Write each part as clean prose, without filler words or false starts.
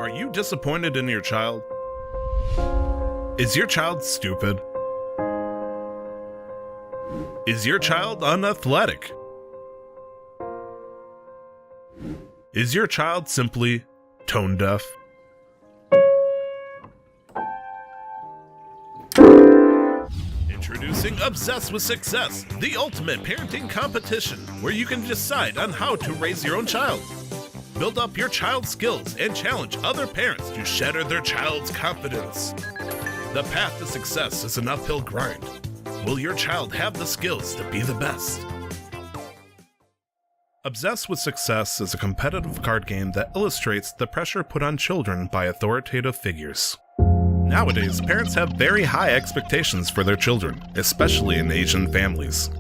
Are you disappointed in your child? Is your child stupid? Is your child unathletic? Is your child simply tone deaf? Introducing Obsessed with Success, the ultimate parenting competition where you can decide on how to raise your own child. Build up your child's skills and challenge other parents to shatter their child's confidence. The path to success is an uphill grind. Will your child have the skills to be the best? Obsessed with Success is a competitive card game that illustrates the pressure put on children by authoritative figures. Nowadays, parents have very high expectations for their children, especially in Asian families.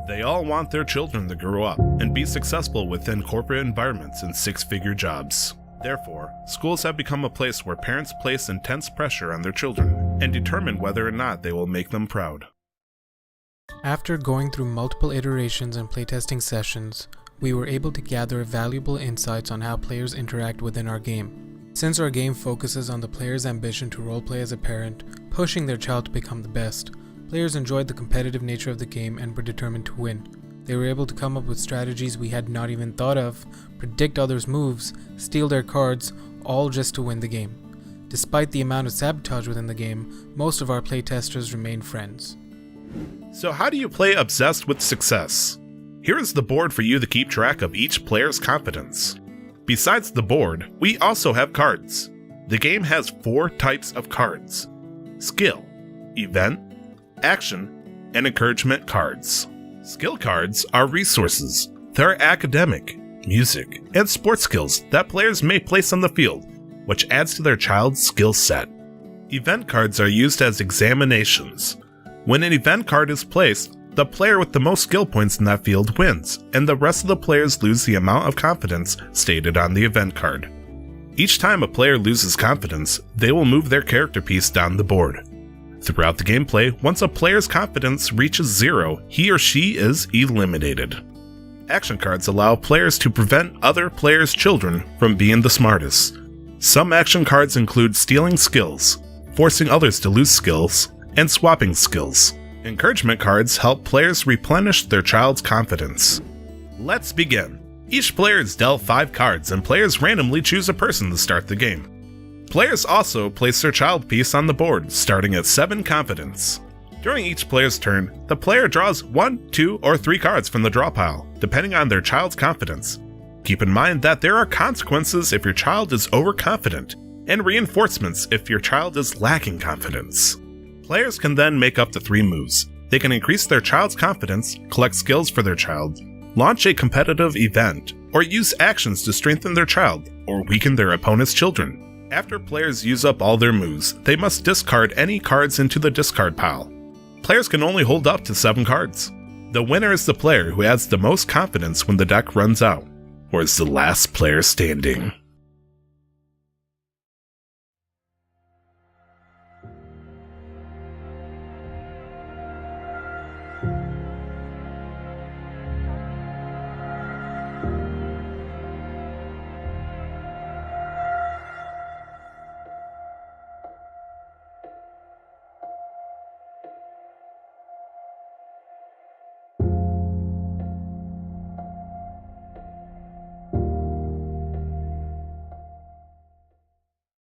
They all want their children to grow up and be successful within corporate environments and six-figure jobs. Therefore, schools have become a place where parents place intense pressure on their children and determine whether or not they will make them proud. After going through multiple iterations and playtesting sessions, we were able to gather valuable insights on how players interact within our game. Since our game focuses on the player's ambition to roleplay as a parent, pushing their child to become the best, players enjoyed the competitive nature of the game and were determined to win. They were able to come up with strategies we had not even thought of, predict others' moves, steal their cards, all just to win the game. Despite the amount of sabotage within the game, most of our playtesters remained friends. So how do you play Obsessed with Success? Here is the board for you to keep track of each player's confidence. Besides the board, we also have cards. The game has 4 types of cards: skill, event, action, and encouragement cards. Skill cards are resources. There are academic, music, and sports skills that players may place on the field, which adds to their child's skill set. Event cards are used as examinations. When an event card is placed, the player with the most skill points in that field wins, and the rest of the players lose the amount of confidence stated on the event card. Each time a player loses confidence, they will move their character piece down the board. Throughout the gameplay, once a player's confidence reaches 0, he or she is eliminated. Action cards allow players to prevent other players' children from being the smartest. Some action cards include stealing skills, forcing others to lose skills, and swapping skills. Encouragement cards help players replenish their child's confidence. Let's begin. Each player is dealt 5 cards, and players randomly choose a person to start the game. Players also place their child piece on the board, starting at 7 confidence. During each player's turn, the player draws 1, 2, or 3 cards from the draw pile, depending on their child's confidence. Keep in mind that there are consequences if your child is overconfident, and reinforcements if your child is lacking confidence. Players can then make up to 3 moves. They can increase their child's confidence, collect skills for their child, launch a competitive event, or use actions to strengthen their child or weaken their opponent's children. After players use up all their moves, they must discard any cards into the discard pile. Players can only hold up to 7 cards. The winner is the player who has the most confidence when the deck runs out, or is the last player standing.